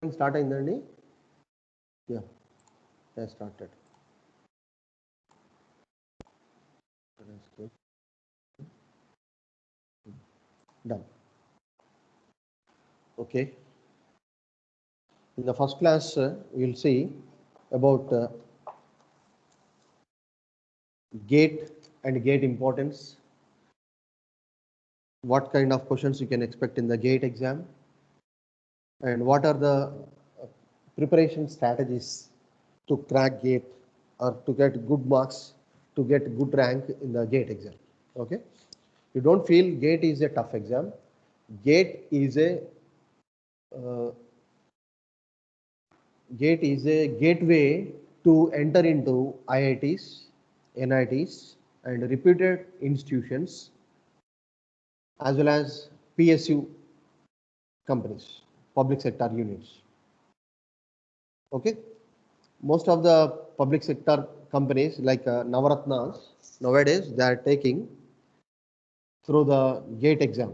Start అయిందండి. Yeah, I started. Done. Okay. In the first class, we'll see about gate and gate importance. What kind of questions you can expect in the gate exam, and what are the preparation strategies to crack gate or to get good marks, to get good rank in the gate exam. Okay, you don't feel gate is a tough exam. Gate is a uh, gate is a gateway to enter into IITs, NITs, and reputed institutions, as well as PSU companies, public sector units. Okay, most of the public sector companies like Navaratnas nowadays, they are taking through the gate exam.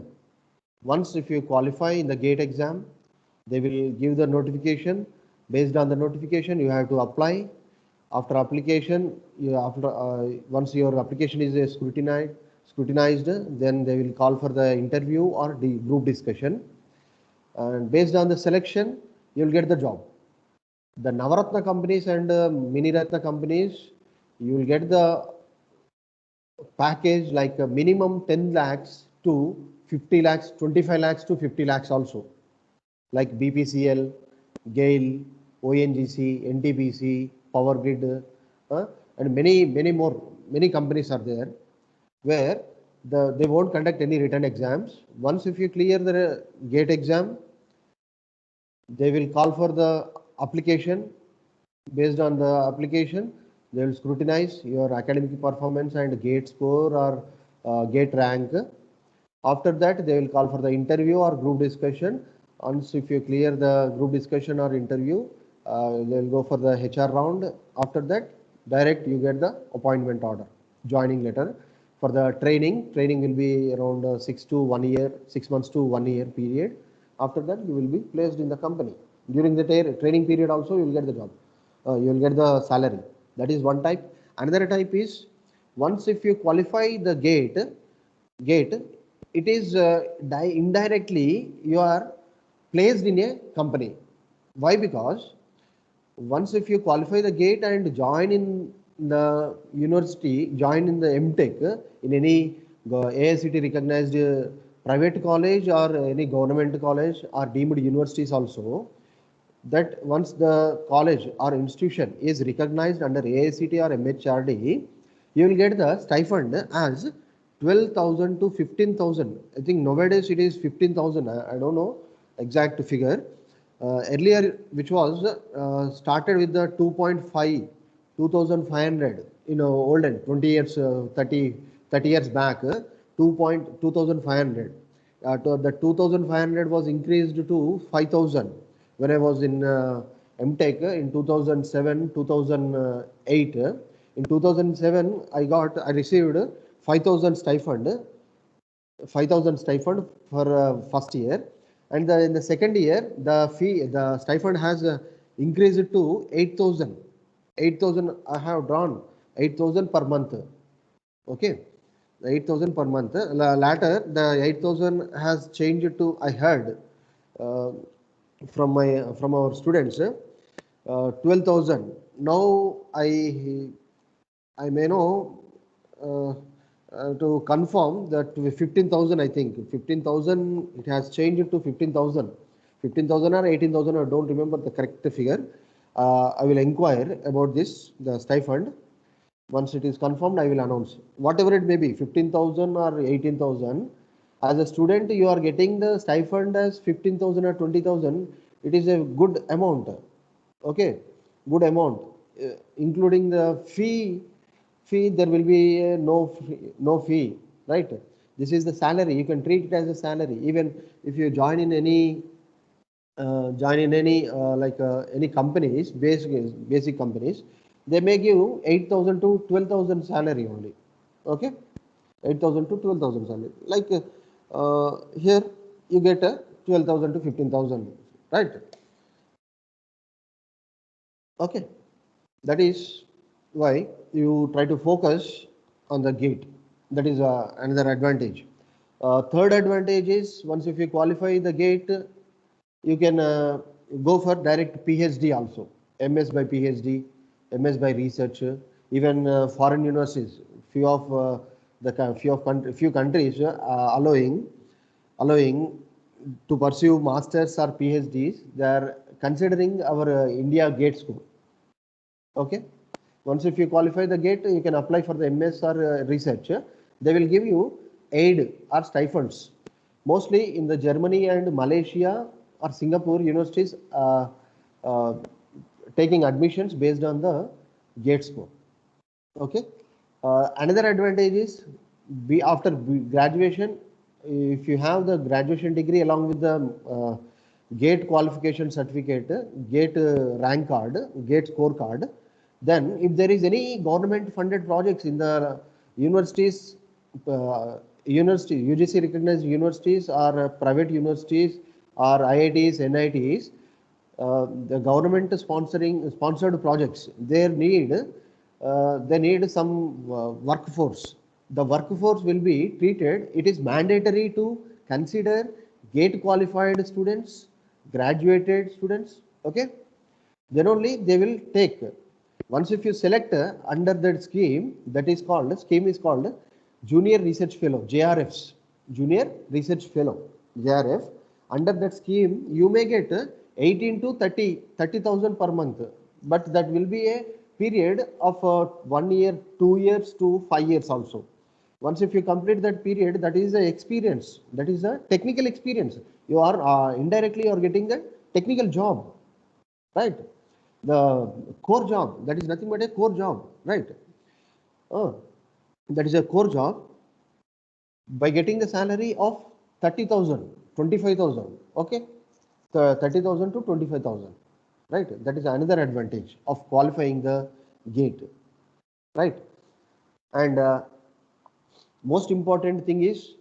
Once if you qualify in the gate exam, they will give the notification. Based on the notification, you have to apply. After application, once your application is scrutinized, then they will call for the interview or the group discussion. And based on the selection, you will get the job. The Navaratna companies and Mini Ratna companies, you will get the package like a minimum 10 lakhs to 50 lakhs, 25 lakhs to 50 lakhs also, like BPCL, GAIL, ONGC, NTPC, Power Grid, and many companies are there where they won't conduct any written exams. Once if you clear the gate exam, they will call for the application. Based on the application, they will scrutinize your academic performance and gate score or gate rank. After that, they will call for the interview or group discussion. Once if you clear the group discussion or interview, they will go for the HR round. After that, direct you get the appointment order, joining letter. For the training will be around 6 months to 1 year period. After that, you will be placed in the company. During the training period also, you will get the job. You will get the salary. That is one type. Another type is, once if you qualify the gate, it is indirectly you are placed in a company. Why? Because once if you qualify the gate and join in the university, join in the MTech in any AICT recognized private college or any government college or deemed universities also, that once the college or institution is recognized under AICT or MHRD, you will get the stipend as 12,000 to 15,000. I think nowadays it is 15,000. I don't know exact figure. Earlier, which was started with the 2.5, 2,500, olden 20 years, 30 years back, 2,500. The 2,500 was increased to 5,000 when I was in MTech in 2007, 2008. In 2007, I received 5,000 stipend, 5,000 stipend for first year, and in the second year, the stipend has increased to 8,000. 8,000 I have drawn 8,000 per month. Okay, 8,000 per month. Later, the 8,000 has changed to, I heard uh, from our students, 12,000. Now I may know to confirm that 15,000. I think 15,000. It has changed to 15,000. 15,000 or 18,000. I don't remember the correct figure. I will inquire about this, the stipend. Once it is confirmed, I will announce. Whatever it may be, 15,000 or 18,000. As a student, you are getting the stipend as 15,000 or 20,000. It is a good amount. Okay, good amount, including the fee. There will be no fee, right? This is the salary. You can treat it as a salary. Even if you join in any companies, basic companies, they may give 8,000 to 12,000 salary only. Okay, 8,000 to 12,000 salary. Like here, you get a 12,000 to 15,000, right? Okay, that is why you try to focus on the gate. That is another advantage. Third advantage is once if you qualify the gate, you can go for direct PhD also, MS by PhD, MS by research, even foreign universities. Few countries allowing to pursue masters or PhDs. They are considering our India GATE score. Okay. Once if you qualify the GATE, you can apply for the MS or research. They will give you aid or stipends. Mostly in the Germany and Malaysia or Singapore universities uh, taking admissions based on the GATE score. Okay. Another advantage is after graduation, if you have the graduation degree along with the GATE qualification certificate, GATE rank card, GATE score card, then if there is any government funded projects in the universities, UGC recognized universities or private universities or IITs, NITs, the government sponsored projects, they need some workforce. The workforce will be treated. It is mandatory to consider GATE qualified students, graduated students. Okay, then only they will take. Once if you select under that scheme, scheme is called Junior Research Fellow, JRFs, Junior Research Fellow, JRF. Under that scheme, you may get 18 to 30,000 per month, but that will be a period of 1 year, 2 years to 5 years also. Once if you complete that period, that is a experience, that is a technical experience. You are indirectly you are getting a technical job, right? The core job, that is nothing but a core job, right? Oh, that is a core job by getting the salary of 30,000, 25,000. Okay, 30,000 to 25,000, right? That is another advantage of qualifying the GATE, right? And most important thing is,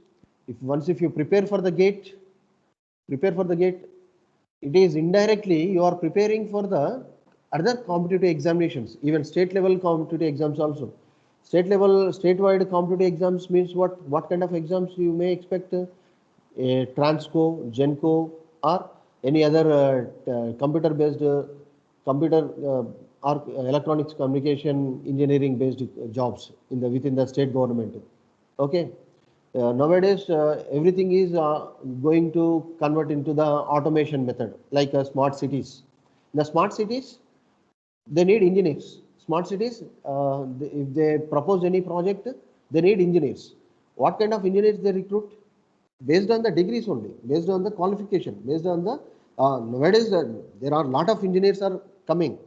if you prepare for the GATE, it is indirectly you are preparing for the other competitive examinations, even state level competitive exams also. Statewide competitive exams means what kind of exams you may expect? Transco, Genco, or any other computer based computer or electronics communication engineering based jobs in the within the state government. Okay. Nowadays, everything is going to convert into the automation method, like smart cities. The smart cities, they need engineers. Smart cities, if they propose any project, they need engineers. What kind of engineers they recruit? Based on the degrees only, based on the qualification, based on the nowadays there are a lot of engineers are coming.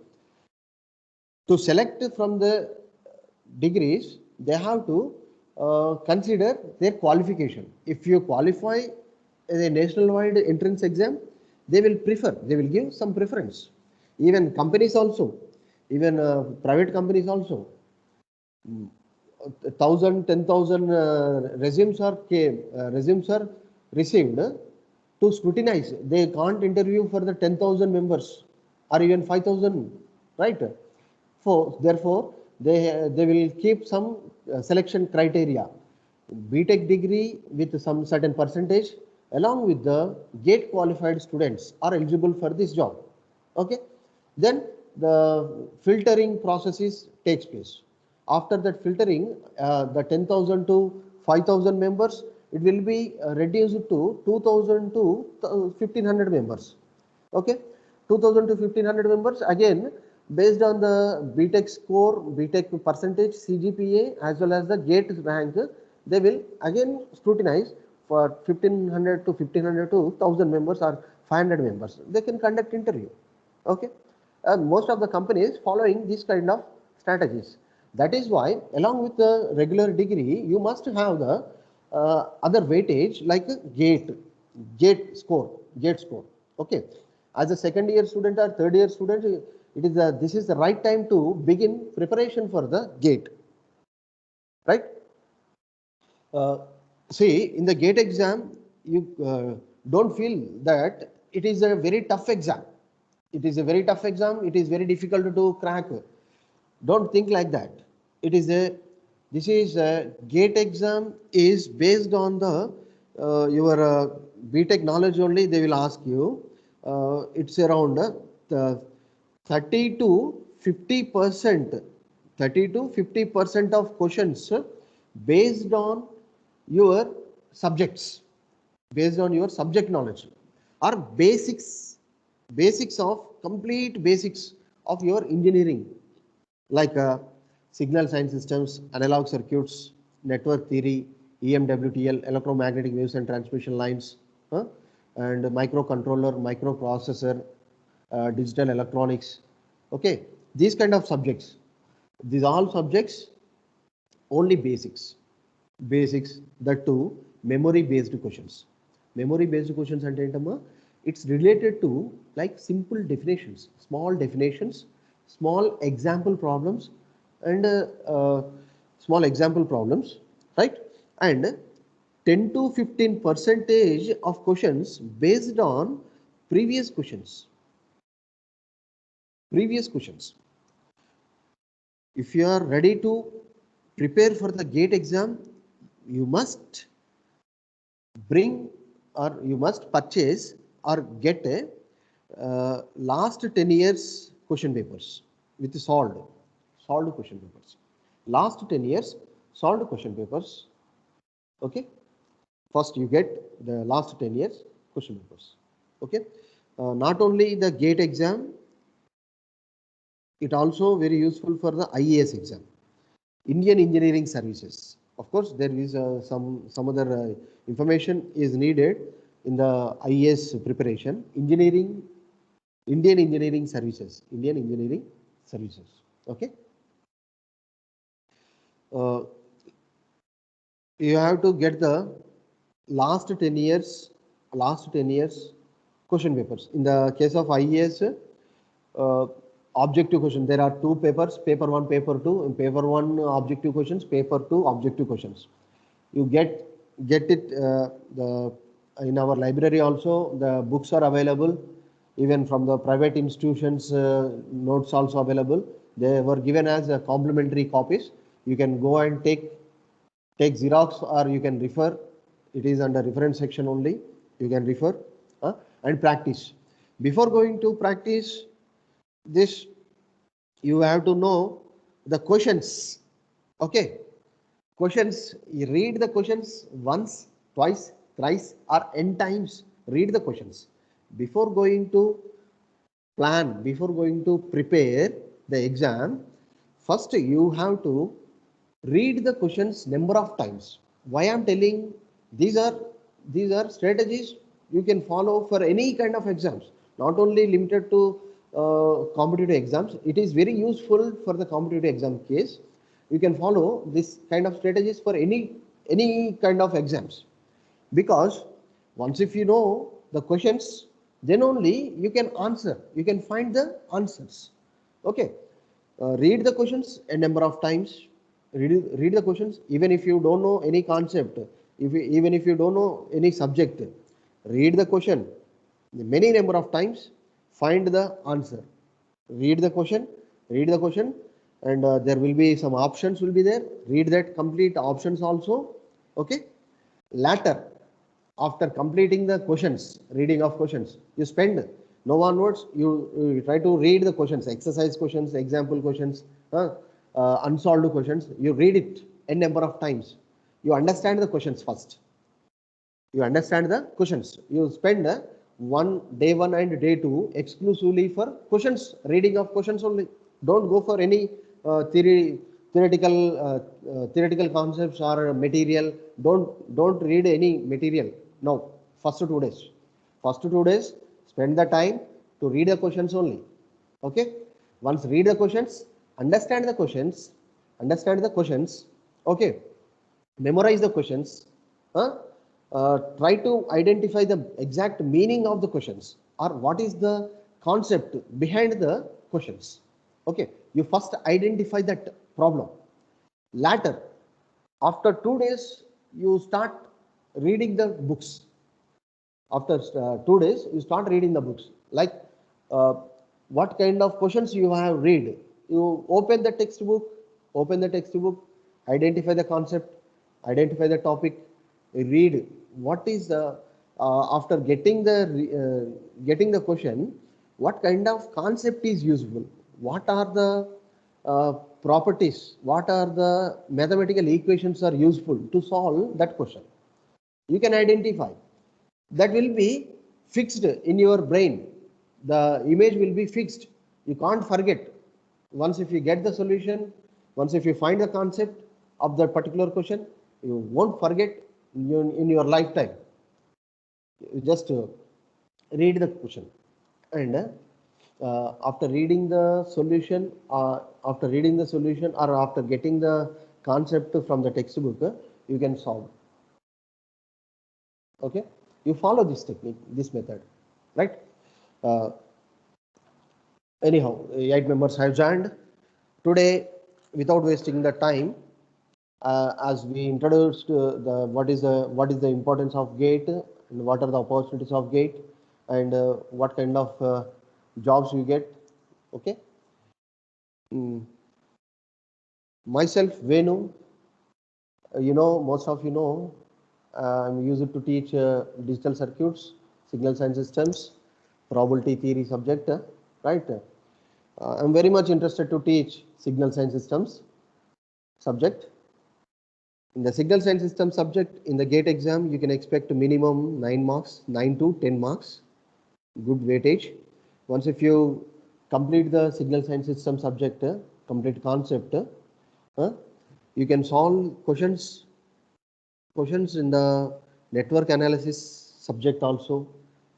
To select from the degrees, they have to consider their qualification. If you qualify a national-wide entrance exam, they will give some preference. Even companies also, even private companies also, 1,000, 10,000 resumes are received to scrutinize. They can't interview for the 10,000 members or even 5,000, right? Therefore, they will keep some selection criteria. BTech degree with some certain percentage along with the GATE qualified students are eligible for this job. Okay, then the filtering processes takes place. After that filtering, the 10,000 to 5,000 members, it will be reduced to 2,000 to 1,500 members. Okay, 2,000 to 1,500 members, again based on the BTech score, BTech percentage, CGPA as well as the GATE rank, they will again scrutinize for 1,500 to 1,500 to 1,000 members or 500 members. They can conduct interview. Okay, most of the companies following this kind of strategies. That is why along with the regular degree, you must have the other weightage like GATE score. Okay, as a second year student or third year student, this is the right time to begin preparation for the GATE, right? Uh, See, in the GATE exam, you don't feel that it is a very tough exam. It is a very tough exam. It is very difficult to crack. Don't think like that. It is a this is a GATE exam is based on the your BTech knowledge only. They will ask you. It's around 30 to 50%, 30 to 50% of questions based on your subjects, based on your subject knowledge, or basics of complete basics of your engineering, like signal science systems, analog circuits, network theory, EMWTL, electromagnetic waves and transmission lines, and microcontroller, microprocessor, digital electronics. Okay, these kind of subjects. These all subjects only basics, that too memory based questions. Memory based questions అంటే ఏంటమ్మా, it's related to like simple definitions, small example problems, and small example problems, right? And 10 to 15% of questions based on previous questions. If you are ready to prepare for the GATE exam, you must bring, or you must purchase or get a last 10 years question papers with solved question papers. Last 10 years solved question papers. Okay, first you get the last 10 years question papers. Okay, not only the GATE exam, it also very useful for the IAS exam, Indian Engineering Services. Of course, there is some other information is needed in the IAS preparation. Indian Engineering Services. Okay. You have to get the last 10 years question papers. In the case of IAS, objective question, there are two papers, paper 1, paper 2. In paper 1 objective questions, paper 2 objective questions. You get it in our library also. The books are available, even from the private institutions, notes also available. They were given as complimentary copies. You can go and take Xerox, or you can refer. It is under reference section only. You can refer and practice. Before going to practice this, you have to know the questions. Okay, questions, you read the questions once, twice, thrice, or n times. Read the questions before going to plan, before going to prepare the exam. First you have to read the questions number of times. Why I'm telling, these are strategies you can follow for any kind of exams, not only limited to competitive exams. It is very useful for the competitive exam case. You can follow this kind of strategies for any kind of exams, because once if you know the questions, then only you can answer, you can find the answers. Okay, read the questions a number of times. Read the questions, even if you don't know any concept, even if you don't know any subject, read the question many number of times, find the answer. Read the question, and there will be some options will be there. Read that complete options also. Okay, later, after completing the questions, reading of questions, you spend no onwards, you try to read the questions, exercise questions, example questions, unsolved questions. You read it a number of times. You understand the questions first. You understand the questions. You spend day 1 and day 2 exclusively for questions, reading of questions only. Don't go for any theoretical concepts or material. Don't read any material. No, first 2 days, spend the time to read the questions only. Okay, once read the questions, understand the questions. Okay, memorize the questions. Try to identify the exact meaning of the questions, or what is the concept behind the questions. Okay, you first identify that problem. Later, after 2 days, you start reading the books. After 2 days, you start reading the books. Like what kind of questions you have read. You open the textbook, identify the concept, identify the topic, read what is the after getting the question, what kind of concept is useful, what are the properties, what are the mathematical equations are useful to solve that question. You can identify. That will be fixed in your brain. The image will be fixed. You can't forget. Once if you get the solution, once if you find the concept of that particular question, you won't forget in your lifetime. You just read the question, and after reading the solution, or after getting the concept from the textbook, you can solve. Okay, you follow this technique, this method, right? Uh, Anyhow, 8 members have joined today. Without wasting the time, as we introduced what is the importance of GATE and what are the opportunities of GATE, and what kind of jobs you get. Okay. Myself, Venu, most of you know, I'm used to teach digital circuits, signal science systems, probability theory subject, right? I'm very much interested to teach signal science systems subject. In the signal science system subject, in the GATE exam, you can expect minimum 9 marks, 9 to 10 marks, good weightage. Once if you complete the signal science system subject, complete concept, you can solve questions in the network analysis subject also,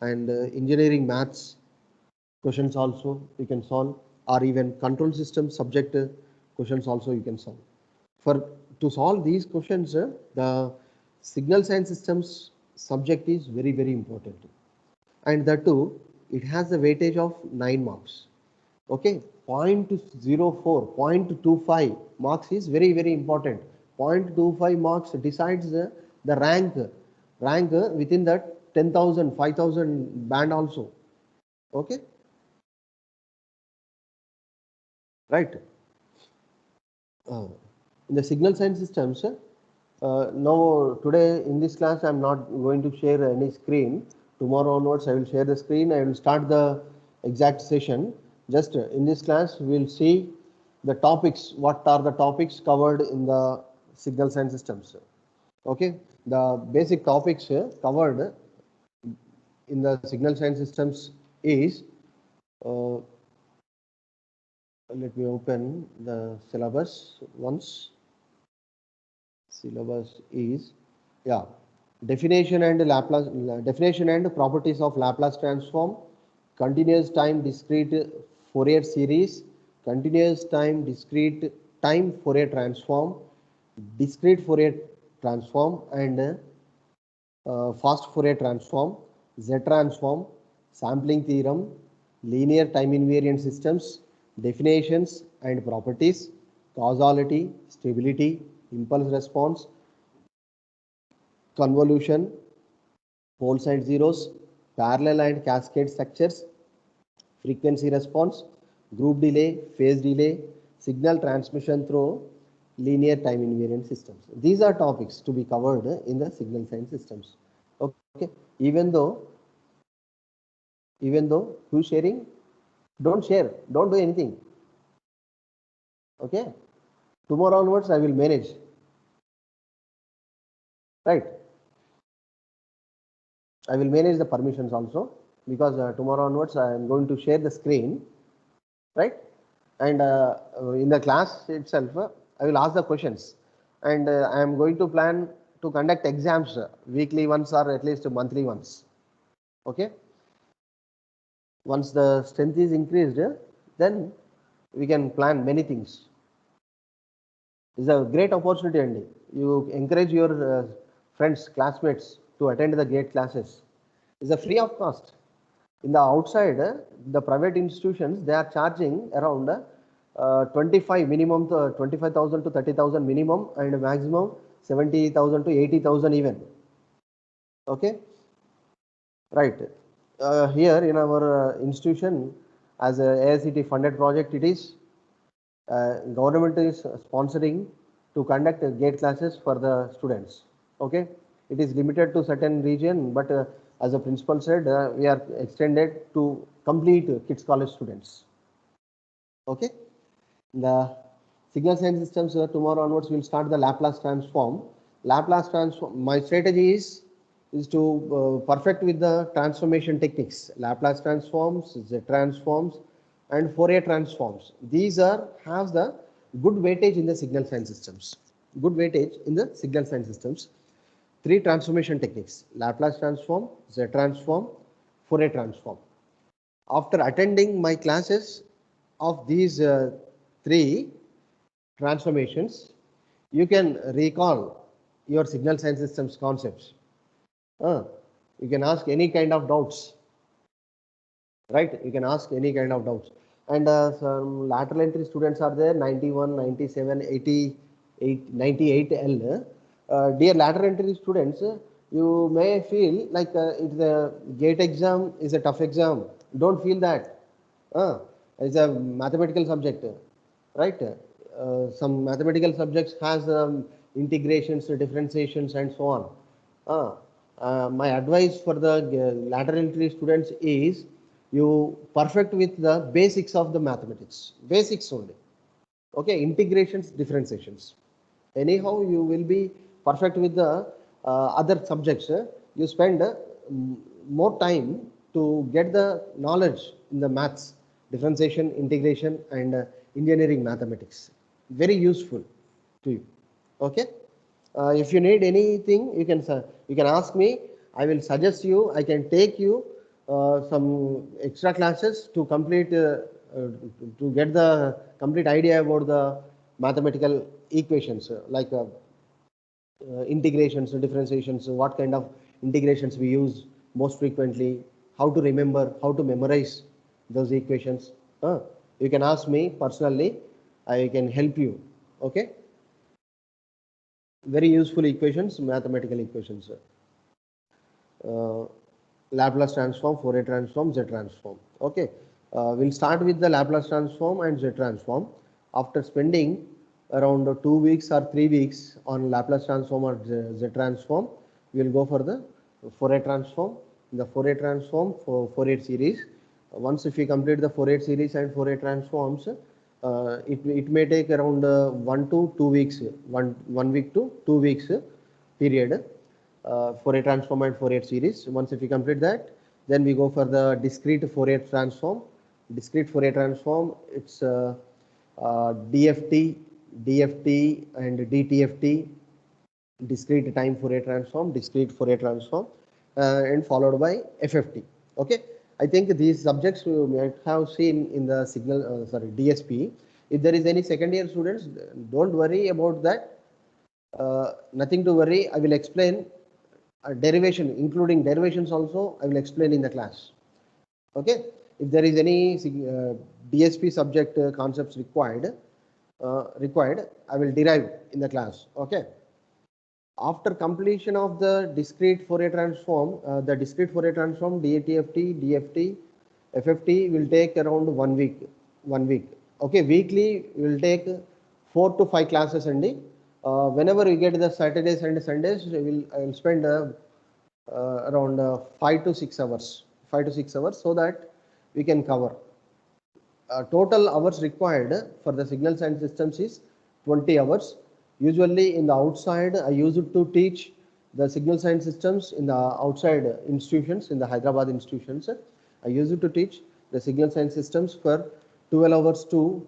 and engineering maths questions also you can solve, or even control system subject questions also you can solve. To solve these questions, the signal science systems subject is very, very important, and that too it has a weightage of 9 marks. Okay, 0.04, 0.25 marks is very, very important. 0.25 marks decides the rank within that 10,000, 5,000 band also. Okay, right? In the signal science systems, now today in this class I am not going to share any screen. Tomorrow onwards I will share the screen. I will start the exact session. Just in this class we will see the topics, what are the topics covered in the signal science systems. Okay, the basic topics covered in the signal science systems is, let me open the syllabus once. Syllabus is, yeah, definition and properties of Laplace transform, continuous time discrete Fourier series, continuous time discrete time Fourier transform, discrete Fourier transform, and fast Fourier transform, Z transform, sampling theorem, linear time invariant systems, definitions and properties, causality, stability, impulse response, convolution, pole side zeros, parallel and cascade structures, frequency response, group delay, phase delay, signal transmission through linear time invariant systems. These are topics to be covered in the signal science systems. Okay, even though who's sharing, don't share, don't do anything. Okay, tomorrow onwards I will manage, right? I will manage the permissions also, because tomorrow onwards I am going to share the screen, right? And in the class itself, I will ask the questions, and I am going to plan to conduct exams weekly once or at least monthly once. Okay. Once the strength is increased, then we can plan many things. It's a great opportunity, and you encourage your friends, classmates to attend the GATE classes. It's a free of cost. In the outside, the private institutions, they are charging around 25 minimum to 25,000 to 30,000 minimum, and maximum 70,000 to 80,000 even. Okay, right. Here in our institution, as a AICT funded project. It is government is sponsoring to conduct GATE classes for the students. Okay, it is limited to certain region, but as the principal said, we are extended to complete kids college students. Okay, the signal science systems, tomorrow onwards we will start the Laplace transform. Laplace transform. My strategy is to perfect with the transformation techniques, Laplace transforms, Z transforms, and Fourier transforms. These are has the good weightage in the signal science systems. Good weightage in the signal science systems. Three transformation techniques: Laplace transform, Z transform, Fourier transform. After attending my classes of these three transformations, you can recall your signal science systems concepts. You can ask any kind of doubts, right? You can ask any kind of doubts. And some lateral entry students are there, 91, 97, 88, 98L. Dear lateral entry students, you may feel like it's a GATE exam is a tough exam. Don't feel that. It's a mathematical subject, right? Some mathematical subjects has integrations, differentiations, and so on. My advice for the lateral entry students is you perfect with the basics of the mathematics, basics only. Okay, integrations, differentiations. Anyhow, you will be perfect with the other subjects. You spend more time to get the knowledge in the maths, differentiation, integration, and engineering mathematics. Very useful to you. Okay. If you need anything, you can ask me. I will suggest you. I can take you some extra classes to complete to get the complete idea about the mathematical equations like integrations, differentiations, what kind of integrations we use most frequently, how to remember, how to memorize those equations. You can ask me personally. I can help you. Okay. Very useful equations, mathematical equations. Laplace transform, Fourier transform, Z transform. Okay, we'll start with the Laplace transform and Z transform. After spending around 2 weeks or 3 weeks on Laplace transform or Z transform, we'll go for the Fourier transform. The Fourier transform for Fourier series. Once if we complete the Fourier series and Fourier transforms, it may take around 1 to 2 weeks, 1 week to 2 weeks period. Fourier transform and Fourier series. Once if we complete that, then we go for the discrete Fourier transform. Discrete Fourier transform, it's DFT, DFT and DTFT, discrete time Fourier transform, discrete Fourier transform, and followed by FFT. Okay, I think these subjects you might have seen in the signal, DSP. If there is any second year students, don't worry about that. Nothing to worry. I will explain derivation, including derivations also, I will explain in the class. Okay, if there is any DSP subject concepts required, I will derive in the class. Okay. After completion of the discrete Fourier transform, DTFT, DFT, FFT will take around 1 week. 1 week. Okay, weekly we will take 4 to 5 classes and whenever we get the Saturdays and Sundays, I will spend around 5 to 6 hours, so that we can cover. Total hours required for the signal science systems is 20 hours. Usually in the outside, I use it to teach the signal science systems in the outside institutions, in the Hyderabad institutions. I use it to teach the signal science systems for 12 hours to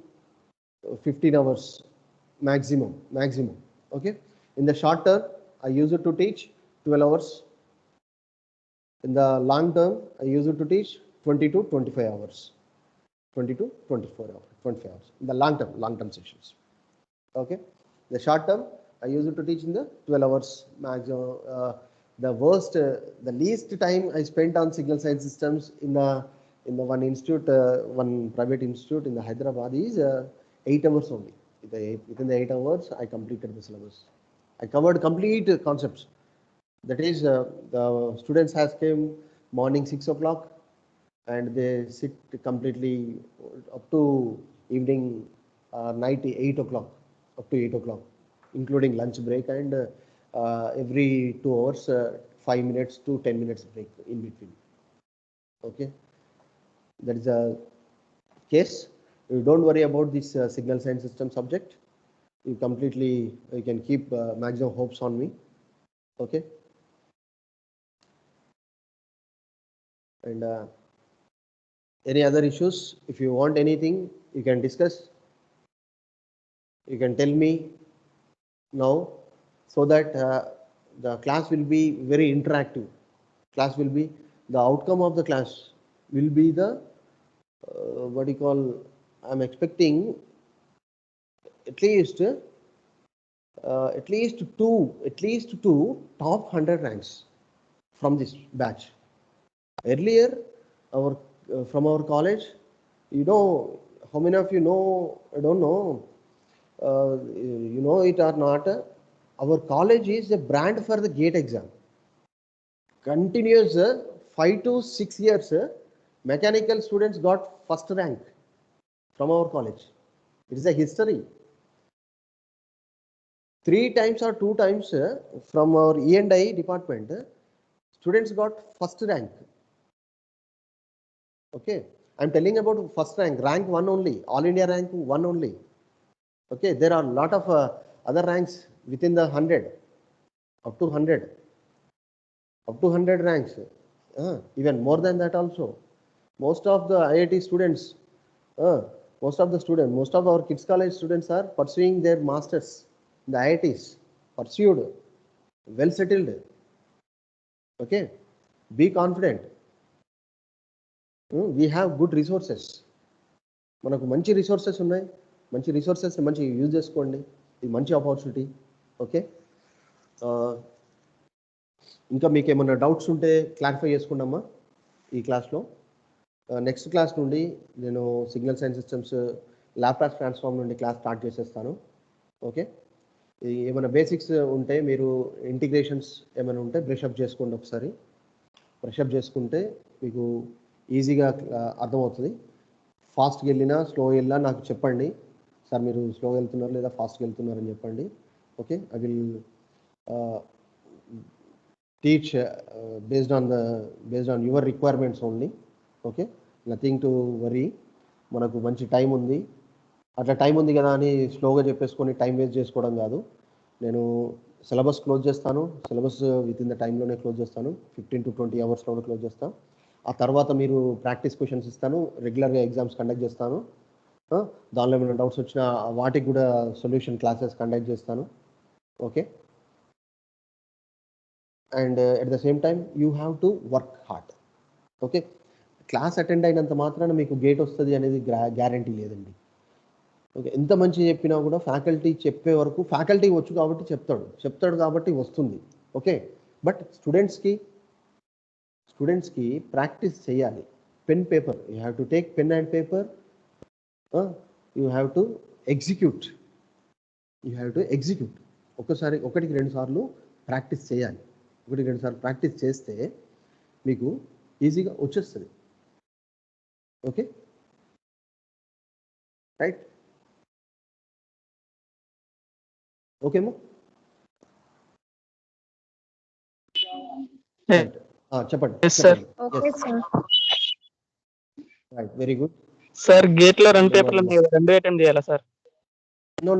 15 hours maximum. Okay. In the short term, I use it to teach 12 hours. In the long term, I use it to teach 20 to 25 hours. 20 to 24 hours, 25 hours. In the long term sessions. Okay. The short term, I use it to teach in the 12 hours maximum. The least time I spent on signal science systems in the one institute, one private institute in the Hyderabad is 8 hours only. Within the 8 hours, I completed the syllabus. I covered complete concepts. That is, the students has came morning 6 o'clock. and they sit completely up to evening, night 8 o'clock, up to 8 o'clock, including lunch break and every 2 hours, 5 minutes to 10 minutes break in between. Okay, that is a case. You don't worry about this signal science system subject. You can keep maximum hopes on me. Okay, and any other issues? If you want anything, you can discuss. You can tell me now, so that the class will be very interactive. Class will be, the outcome of the class will be the what do you call, I'm expecting at least two top 100 ranks from this batch. Earlier, our from our college, how many of you know, I don't know, you know it or not, our college is a brand for the GATE exam. Continuous 5 to 6 years, mechanical students got first rank from our college. It is a history. 3 times or 2 times from our E&I department, students got first rank. Okay, I'm telling about first rank 1 only, all India rank 1 only. Okay, there are a lot of other ranks within the 100, up to 100, ranks, even more than that also. Most of the IIT students, most of our kids college students are pursuing their masters in the IITs, pursued, well settled. Okay, be confident. We have good resources. మనకు మంచి resources ఉన్నాయి, మంచి resources మంచి use చేసుకోండి, ఇది మంచి opportunity. Okay, ఇంకా మీకు ఏమైనా డౌట్స్ ఉంటే క్లారిఫై చేసుకున్నామా ఈ క్లాస్లో. నెక్స్ట్ క్లాస్ నుండి నేను signal science systems Laplace transform నుండి క్లాస్ స్టార్ట్ చేసేస్తాను. ఓకే, ఏమైనా బేసిక్స్ ఉంటే మీరు ఇంటిగ్రేషన్స్ ఏమైనా ఉంటే బ్రషప్ చేసుకోండి ఒకసారి. బ్రషప్ చేసుకుంటే మీకు ఈజీగా అర్థమవుతుంది. ఫాస్ట్గా వెళ్ళినా స్లో వెళ్ళినా నాకు చెప్పండి, సార్ మీరు స్లోగా వెళ్తున్నారు లేదా ఫాస్ట్గా వెళ్తున్నారని చెప్పండి. Okay, I will teach based on your requirements only. Okay, nothing to worry. మనకు మంచి టైం ఉంది, అట్లా టైం ఉంది కదా అని స్లోగా చెప్పేసుకొని టైం వేస్ట్ చేసుకోవడం కాదు. నేను సిలబస్ క్లోజ్ చేస్తాను, సిలబస్ విత్ ఇన్ ద టైంలోనే క్లోజ్ చేస్తాను, 15 to 20 అవర్స్లోనే క్లోజ్ చేస్తాను. ఆ తర్వాత మీరు ప్రాక్టీస్ క్వశ్చన్స్ ఇస్తాను, రెగ్యులర్గా ఎగ్జామ్స్ కండక్ట్ చేస్తాను. దానిలో ఏమైనా డౌట్స్ వచ్చినా వాటికి కూడా సొల్యూషన్ క్లాసెస్ కండక్ట్ చేస్తాను. Okay, and at the same time you have to work hard. Okay, class attend అయినంత మాత్రాన మీకు గేట్ వస్తుంది అనేది గ్యారంటీ లేదండి. ఓకే, ఎంత మంచి చెప్పినా కూడా ఫ్యాకల్టీ చెప్పే వరకు, ఫ్యాకల్టీ వచ్చు కాబట్టి చెప్తాడు కాబట్టి వస్తుంది. ఓకే, బట్ స్టూడెంట్స్కి ప్రాక్టీస్ చేయాలి. Pen paper, you have to take pen and paper, you have to execute. ఒకటికి 2 సార్లు ప్రాక్టీస్ చేయాలి. 1-2 సార్లు ప్రాక్టీస్ చేస్తే మీకు ఈజీగా వచ్చేస్తుంది. Okay, right. ఓకేమో, చెప్పండి. Right, very good sir. GATE లో 2 పేపర్లు ఉన్నాయి, 2 అటెంప్ట్ చేయాలా sir? No,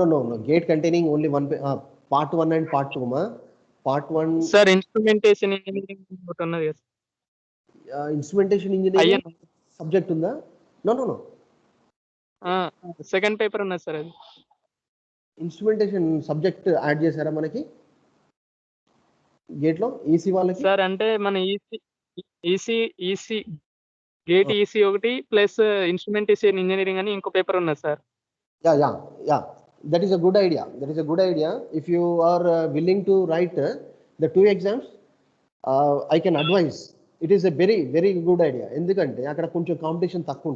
GATE containing only one, part 1 and part 2 మా. పార్ట్ 1 సార్ ఇన్స్ట్రుమెంటేషన్ ఇంజనీరింగ్ ఒకటి ఉన్నది కదా. ఇన్స్ట్రుమెంటేషన్ ఇంజనీరింగ్ సబ్జెక్ట్ ఉందా? నో, సెకండ్ పేపర్ ఉన్నది సార్. అది ఇన్స్ట్రుమెంటేషన్ సబ్జెక్ట్ యాడ్ చేశారా మనకి గేట్లో ఈసీ వాళ్ళకి? సార్ అంటే మన ఈసీ గేట్ ఈసీ ఒకటి ప్లస్ ఇన్స్ట్రుమెంటేషన్ ఇంజనీరింగ్ అని ఇంకో పేపర్ ఉన్నది sir. Yeah, that is a good idea. If you are willing to write the 2 exams, I can advise. It is a very very good idea. ఎందుకంటే అక్కడ కొంచెం competition తక్కువ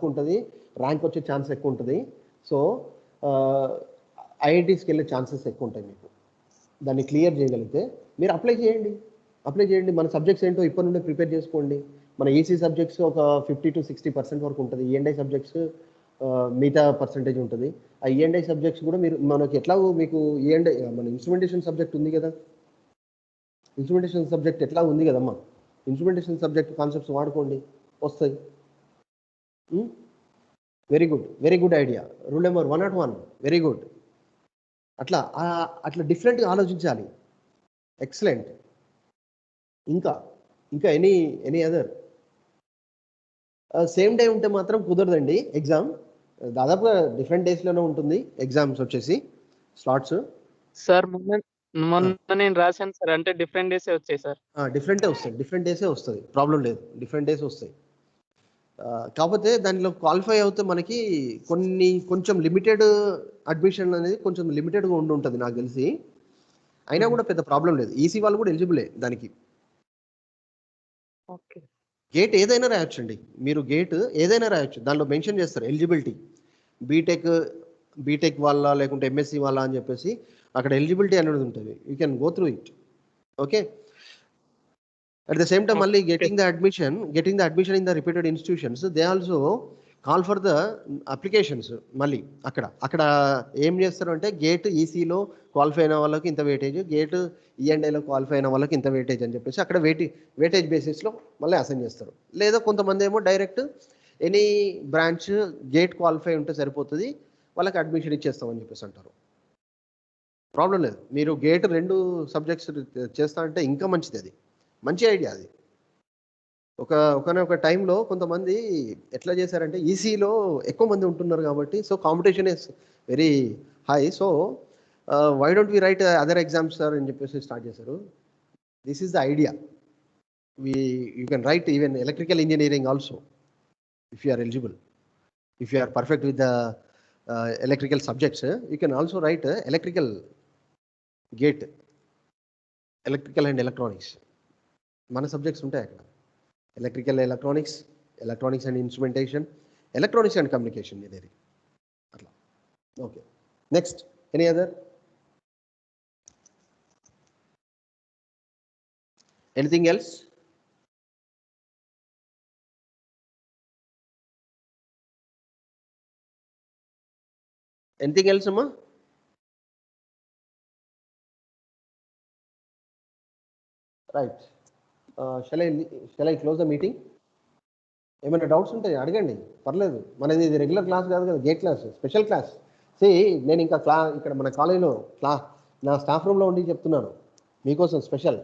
ఉంటుంది, rank వచ్చే chance ఎక్కువ ఉంటుంది. సో ఐఐటీస్కి వెళ్ళే ఛాన్సెస్ ఎక్కువ ఉంటాయి. మీకు దాన్ని క్లియర్ చేయగలిగితే మీరు అప్లై చేయండి. మన సబ్జెక్ట్స్ ఏంటో ఇప్పటి నుండే ప్రిపేర్ చేసుకోండి. మన ఈసీ సబ్జెక్ట్స్ ఒక 50 to 60% వరకు ఉంటుంది. ఈఎన్ఐ సబ్జెక్ట్స్ మిగతా పర్సంటేజ్ ఉంటుంది. ఆ ఈఎన్ఐ సబ్జెక్ట్స్ కూడా మీరు మనకి ఎట్లాగో మీకు ఈఎన్ఐ మన ఇన్స్ట్రుమెంటేషన్ సబ్జెక్ట్ ఉంది కదా, ఇన్స్ట్రుమెంటేషన్ సబ్జెక్ట్ ఎట్లా ఉంది కదమ్మా, ఇన్స్ట్రుమెంటేషన్ సబ్జెక్ట్ కాన్సెప్ట్స్ వాడుకోండి, వస్తాయి. Very good idea. Rule number 101, very good. అట్లా డిఫరెంట్గా ఆలోచించాలి. ఎక్సలెంట్. ఇంకా ఎనీ అదర్? సేమ్ డే ఉంటే మాత్రం కుదరదండి ఎగ్జామ్. దాదాపుగా డిఫరెంట్ డేస్లోనే ఉంటుంది ఎగ్జామ్స్ వచ్చేసి స్లాట్స్. సార్ మొన్న నేను రాశాను సార్, అంటే డిఫరెంట్ డేసే వచ్చాయి సార్. డిఫరెంట్ డేసే వస్తుంది, ప్రాబ్లం లేదు, డిఫరెంట్ డేస్ వస్తాయి. కాకపోతే దానిలో క్వాలిఫై అవుతే మనకి కొంచెం లిమిటెడ్ అడ్మిషన్ అనేది కొంచెం లిమిటెడ్గా ఉంటుంది నాకు తెలిసి. అయినా కూడా పెద్ద ప్రాబ్లం లేదు, ఈసీ వాళ్ళు కూడా ఎలిజిబులే దానికి. ఓకే. గేట్ ఏదైనా రాయొచ్చండి మీరు, గేట్ ఏదైనా రాయొచ్చు, దానిలో మెన్షన్ చేస్తారు ఎలిజిబిలిటీ, బీటెక్ వాళ్ళ లేకుంటే ఎంఎస్సి వాళ్ళ అని చెప్పేసి అక్కడ ఎలిజిబిలిటీ అనేది ఉంటుంది. You can go through it. Okay. At the same time, only getting the admission in the reputed institutions, they also call for the applications. మళ్ళీ అక్కడ ఏం చేస్తారు అంటే గేట్ ఈసీలో క్వాలిఫై అయిన వాళ్ళకి ఇంత వెయిటేజ్, గేట్ ఈఎన్ఐలో క్వాలిఫై అయిన వాళ్ళకి ఇంత వెయిటేజ్ అని చెప్పేసి అక్కడ వెయిటేజ్ బేసిస్లో మళ్ళీ అసైన్ చేస్తారు. లేదా కొంతమంది ఏమో direct any branch gate qualify ఉంటే సరిపోతుంది, వాళ్ళకి అడ్మిషన్ ఇచ్చేస్తామని చెప్పేసి అంటారు. ప్రాబ్లం లేదు, మీరు గేట్ 2 సబ్జెక్ట్స్ చేస్తా అంటే ఇంకా మంచిది, అది మంచి ఐడియా. అది ఒక టైంలో కొంతమంది ఎట్లా చేశారంటే ఈసీలో ఎక్కువ మంది ఉంటున్నారు కాబట్టి, so competition is very high, so why don't we write other exams sir అని చెప్పేసి స్టార్ట్ చేశారు. This is the idea. You can write even electrical engineering also if you are eligible, if you are perfect with the electrical subjects, you can also write electrical GATE, electrical and electronics మన subjects ఉంటాయి అక్కడ. Electronics and instrumentation, electronics and communication engineering అట్లా. Okay, next any other? Anything else? Anything else అమ్మా? Right. Shall I close the meeting? ఏమైనా doubts ఉంటే అడగండి, పర్లేదు. మనది ఇది రెగ్యులర్ క్లాస్ కాదు కదా, గేట్ క్లాస్, స్పెషల్ క్లాస్. నేను ఇంకా ఇక్కడ మన కాలేజీలో నా స్టాఫ్ రూమ్లో ఉండి చెప్తున్నాను మీకోసం స్పెషల్.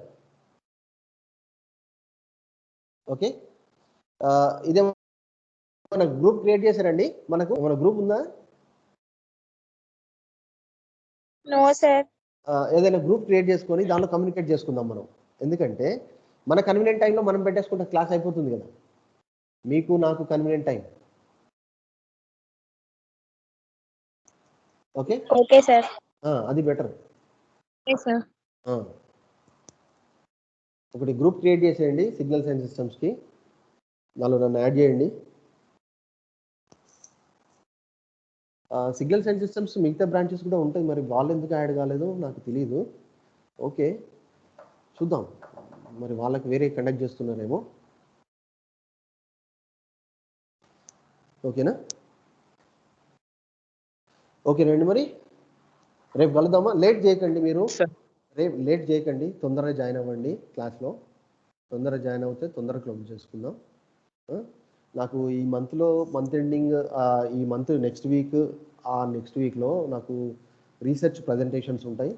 ఓకే, ఇదే మన గ్రూప్ క్రియేట్ చేశారండి, మన గ్రూప్ ఉందా? No sir. ఏదైనా గ్రూప్ క్రియేట్ చేసుకొని దానిలో కమ్యూనికేట్ చేసుకుందాం మనం. ఎందుకంటే మన కన్వీనియంట్ టైంలో మనం పెట్టేసుకుంటే క్లాస్ అయిపోతుంది కదా, మీకు నాకు కన్వీనియంట్ టైం. ఓకే సార్, అది బెటర్. సార్ ఒకటి గ్రూప్ క్రియేట్ చేసేయండి సిగ్నల్స్ అండ్ సిస్టమ్స్కి, దానిలో నన్ను యాడ్ చేయండి. సిగ్నల్స్ అండ్ సిస్టమ్స్ మిగతా బ్రాంచెస్ కూడా ఉంటాయి, మరి వాళ్ళు ఎందుకు యాడ్ కాలేదో నాకు తెలియదు. ఓకే, చూద్దాం, మరి వాళ్ళకి వేరే కండక్ట్ చేస్తున్నారేమో. ఓకేనా? ఓకే రండి, మరి రేపు కలుద్దామా? లేట్ చేయకండి మీరు, రేపు లేట్ చేయకండి, తొందరగా జాయిన్ అవ్వండి క్లాస్లో. తొందరగా జాయిన్ అవుతే తొందరగా క్లోజ్ చేసుకుందాం. నాకు ఈ మంత్ ఎండింగ్, ఈ మంత్ నెక్స్ట్ వీక్లో నాకు రీసెర్చ్ ప్రజెంటేషన్స్ ఉంటాయి.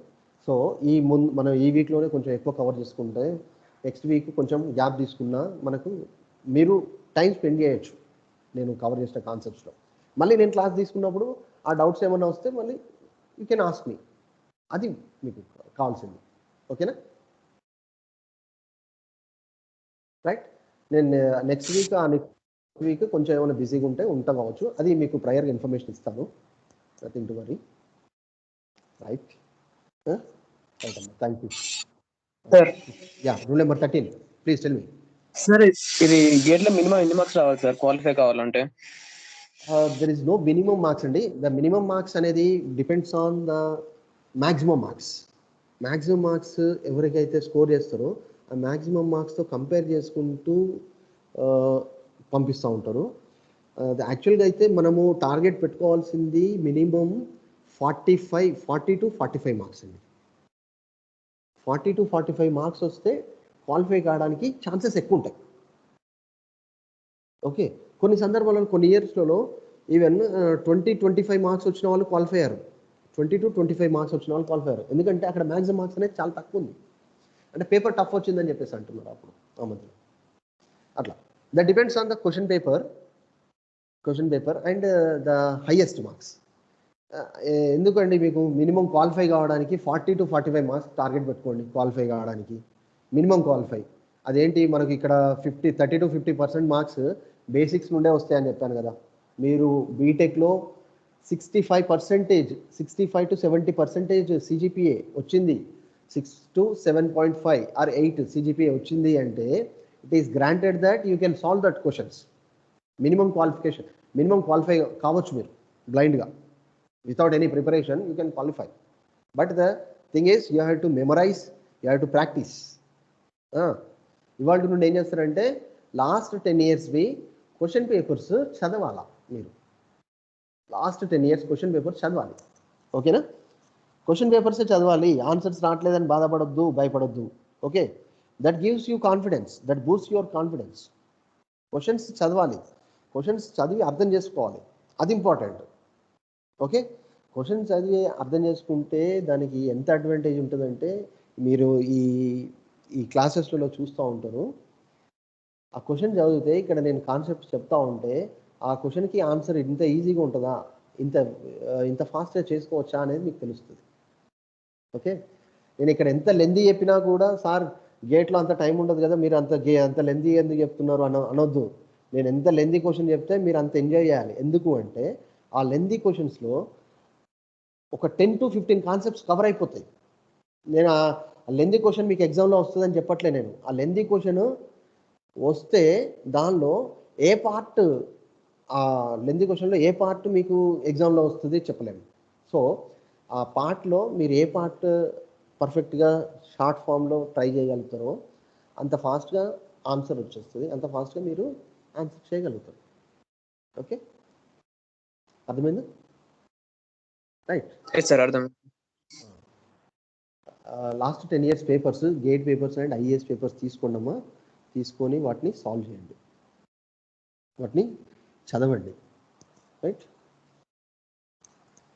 సో మనం ఈ వీక్లోనే కొంచెం ఎక్కువ కవర్ చేసుకుంటే నెక్స్ట్ వీక్ కొంచెం గ్యాప్ తీసుకున్నా మీరు టైం స్పెండ్ చేయొచ్చు నేను కవర్ చేసిన కాన్సెప్ట్స్లో. మళ్ళీ నేను క్లాస్ తీసుకున్నప్పుడు ఆ డౌట్స్ ఏమన్నా వస్తే మళ్ళీ యూ కెన్ ఆస్క్ మీ, అది మీకు కావాల్సింది. ఓకేనా? రైట్. నేను నెక్స్ట్ వీక్ కొంచెం ఏమైనా బిజీగా ఉంటా కావచ్చు, అది మీకు ప్రయర్గా ఇన్ఫర్మేషన్ ఇస్తాను. Nothing to worry. Right, right అమ్మా, thank you sir. Yeah, rule number 13, please tell me. Sir ఇది గేట్లో మినిమం ఎన్ని మార్క్స్ రావాలి సార్ క్వాలిఫై కావాలంటే? There is no minimum marks అండి. ద మినిమం మార్క్స్ అనేది depends on the maximum marks. Maximum marks ఎవరికైతే score చేస్తారో ఆ మ్యాక్సిమం మార్క్స్తో కంపేర్ చేసుకుంటూ పంపిస్తూ ఉంటారు. యాక్చువల్గా అయితే మనము టార్గెట్ పెట్టుకోవాల్సింది మినిమం 40 to 45 మార్క్స్ అండి. 40 to 45 మార్క్స్ వస్తే క్వాలిఫై కావడానికి ఛాన్సెస్ ఎక్కువ ఉంటాయి. ఓకే, కొన్ని సందర్భాలలో కొన్ని ఇయర్స్లలో ఈవెన్ 20-25 మార్క్స్ వచ్చిన వాళ్ళు క్వాలిఫై అయ్యారు. 20 to 25 మార్క్స్ వచ్చిన వాళ్ళు క్వాలిఫై అయ్యారు. ఎందుకంటే అక్కడ మ్యాక్సిమం మార్క్స్ అనేది చాలా తక్కువ ఉంది. అంటే పేపర్ టఫ్ వచ్చిందని చెప్పేసి అంటున్నారు అప్పుడు ఆ మధ్య. అట్లా that depends on the question paper and the highest marks. ఎందుకండి మీకు మినిమం క్వాలిఫై కావడానికి 40 to 45 మార్క్స్ టార్గెట్ పెట్టుకోండి. క్వాలిఫై కావడానికి మినిమం క్వాలిఫై అదేంటి మనకి ఇక్కడ 30 to 50% మార్క్స్ బేసిక్స్ నుండే వస్తాయని చెప్పాను కదా. మీరు బీటెక్లో 65 to 70% సిజిపిఏ వచ్చింది, 6 to 7.5 or 8 సిజిపిఏ వచ్చింది అంటే it is granted that you can solve that questions. Minimum qualify కావచ్చు మీరు బ్లైండ్గా without any preparation you can qualify, but the thing is you have to memorize, you have to practice. ఇవాళ నుండి ఏం చేస్తారంటే last 10 years question papers చదవాలా మీరు. Last 10 years question papers చదవాలి. ఓకేనా, క్వశ్చన్ పేపర్సే చదవాలి. ఆన్సర్స్ రావట్లేదని బాధపడొద్దు, భయపడొద్దు. Okay, that gives you confidence, that Boost your confidence. Questions చదవాలి, క్వశ్చన్స్ చదివి అర్థం చేసుకోవాలి, అది ఇంపార్టెంట్. ఓకే, క్వశ్చన్ చదివి అర్థం చేసుకుంటే దానికి ఎంత అడ్వాంటేజ్ ఉంటుందంటే మీరు ఈ క్లాసెస్లలో చూస్తూ ఉంటారు. ఆ క్వశ్చన్ చదివితే ఇక్కడ నేను కాన్సెప్ట్ చెప్తా ఉంటే ఆ క్వశ్చన్కి ఆన్సర్ ఇంత ఈజీగా ఉంటుందా, ఇంత ఫాస్ట్గా చేసుకోవచ్చా అనేది మీకు తెలుస్తుంది. ఓకే, నేను ఇక్కడ ఎంత లెందీ చెప్పినా కూడా సార్ గేట్లో అంత టైం ఉండదు కదా, మీరు అంత లెందీ ఎందుకు చెప్తున్నారు అనొద్దు. నేను ఎంత లెందీ క్వశ్చన్ చెప్తే మీరు అంత ఎంజాయ్ చేయాలి. ఎందుకు అంటే ఆ లెందీ క్వశ్చన్స్లో ఒక 10 to 15 కాన్సెప్ట్స్ కవర్ అయిపోతాయి. నేను ఆ లెందీ క్వశ్చన్ మీకు ఎగ్జామ్లో వస్తుందని చెప్పట్లే. నేను ఆ లెందీ క్వశ్చన్ వస్తే దానిలో ఏ పార్ట్, ఆ లెందీ క్వశ్చన్లో ఏ పార్ట్ మీకు ఎగ్జామ్లో వస్తుంది చెప్పలేము. సో ఆ పార్ట్లో మీరు ఏ పార్ట్ పర్ఫెక్ట్గా షార్ట్ ఫామ్లో ట్రై చేయగలుగుతారో అంత ఫాస్ట్గా ఆన్సర్ వచ్చేస్తుంది, అంత ఫాస్ట్గా మీరు ఆన్సర్ చేయగలుగుతారు. ఓకే, అర్థమైందా? రైట్ సార్, అర్థం. Last 10 years papers, GATE papers and IAS papers తీసుకోండమ్మా. తీసుకొని వాటిని సాల్వ్ చేయండి, వాటిని చదవండి. రైట్,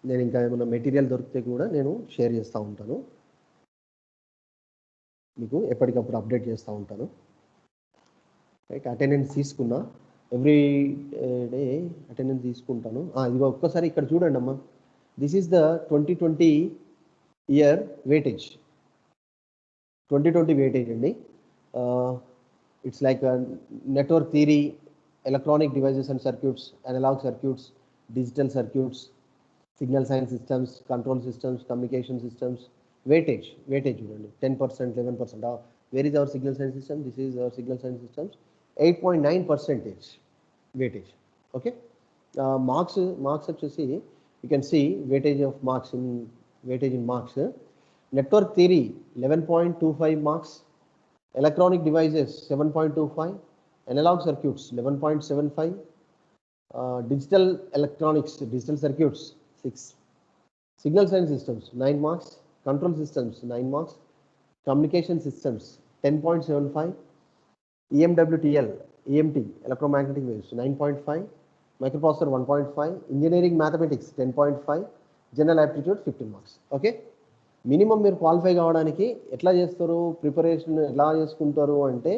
నేను ఇంకా ఏమైనా మెటీరియల్ దొరికితే కూడా నేను షేర్ చేస్తూ ఉంటాను, మీకు ఎప్పటికప్పుడు అప్డేట్ చేస్తూ ఉంటాను. రైట్, అటెండెన్స్ తీసుకున్నా, ఎవ్రీ డే అటెండెన్స్ తీసుకుంటాను. ఇది ఒక్కసారి ఇక్కడ చూడండి అమ్మా. This is the 2020 year weightage. 2020 weightage అండి. It's like network theory, electronic devices and circuits, analog circuits, digital circuits, signal science systems, control systems, communication systems. weightage చూడండి, 10%, 11%. Where is our signal science system? This is our signal science systems. 8.9% weightage. Okay, marks వచ్చేసి you can see weightage in marks. Network theory 11.25 marks, electronic devices 7.25, analog circuits 11.75, digital circuits 6, signal science systems 9 marks, control systems 9 marks, communication systems 10.75, EMT electromagnetic waves 9.5, microprocessor 1.5, engineering mathematics 10.5, general aptitude 15 marks. Okay, minimum మీరు qualify కావడానికి ఎట్లా చేస్తారు, preparation ఎలా చేసుకుంటారు అంటే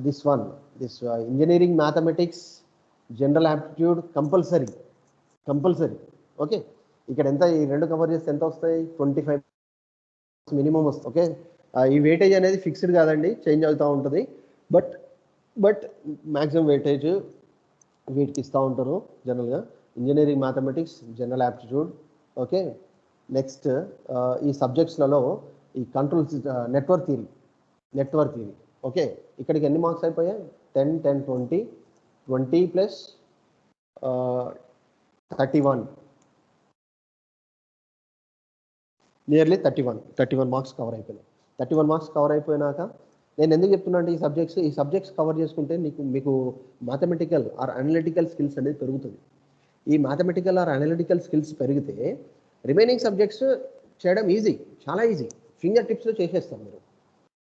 this engineering mathematics, general aptitude compulsory. Okay, ఇక్కడ ఎంత, ఈ రెండు కవర్ చేస్తే ఎంత వస్తాయి? 25 మినిమం వస్తుంది. ఓకే, ఈ వెయిటేజ్ అనేది ఫిక్స్డ్ కాదండి, చేంజ్ అవుతూ ఉంటుంది. బట్ మ్యాక్సిమం వెయిటేజ్ వీటికి ఇస్తూ ఉంటారు జనరల్గా. Engineering mathematics, general aptitude. Okay, next ఈ సబ్జెక్ట్స్లలో ఈ కంట్రోల్ నెట్వర్క్ థియరీ. ఓకే, ఇక్కడికి ఎన్ని మార్క్స్ అయిపోయాయి? 10, 10, 20, 20 ప్లస్ 31, నియర్లీ 31 మార్క్స్ కవర్ అయిపోయినాయి. 31 మార్క్స్ కవర్ అయిపోయినాక నేను ఎందుకు చెప్తున్నా అంటే ఈ సబ్జెక్ట్స్ కవర్ చేసుకుంటే మీకు మ్యాథమెటికల్ ఆర్ అనలిటికల్ స్కిల్స్ అనేది పెరుగుతుంది. ఈ మ్యాథమెటికల్ ఆర్ అనలిటికల్ స్కిల్స్ పెరిగితే రిమైనింగ్ సబ్జెక్ట్స్ చేయడం ఈజీ, చాలా ఈజీ, ఫింగర్ టిప్స్లో చేసేస్తాం మీరు.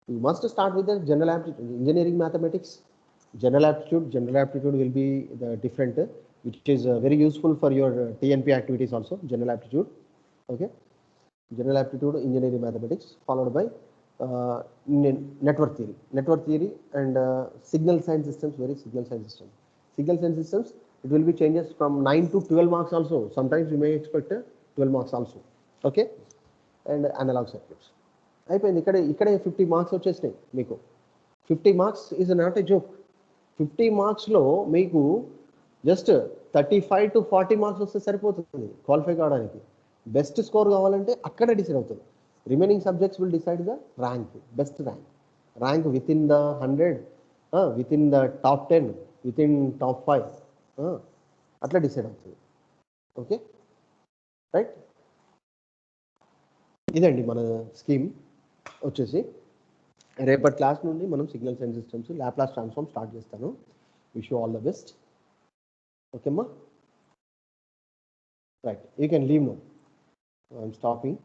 You must start with the general aptitude, engineering mathematics, general aptitude will be the different, which is very useful for your TNP activities also, general aptitude. Okay, general aptitude, engineering mathematics, followed by network theory and signal science systems, signal science systems, it will be changes from 9 to 12 marks also, sometimes you may expect 12 marks also. Okay, and analog circuits అయిపోయింది. ఇక్కడే 50 marks వచ్చేసినాయి మీకు. 50 marks is not a joke. 50 మార్క్స్లో మీకు just 35 to 40 marks వస్తే సరిపోతుంది qualify కావడానికి. Best score కావాలంటే అక్కడే డిసైడ్ అవుతుంది. Remaining subjects will decide the rank, best rank with in the 100, with in the top 10, with in top 5, అట్లా డిసైడ్ అవుతుంది. Okay right, ఇదండి మన స్కీమ్ వచ్చేసి. రేపటి క్లాస్ నుండి మనం signal science systems, Laplace transform start చేస్తాను. Wish you all the best. ఓకేమ్మా, right, you can leave now. I'm stopping.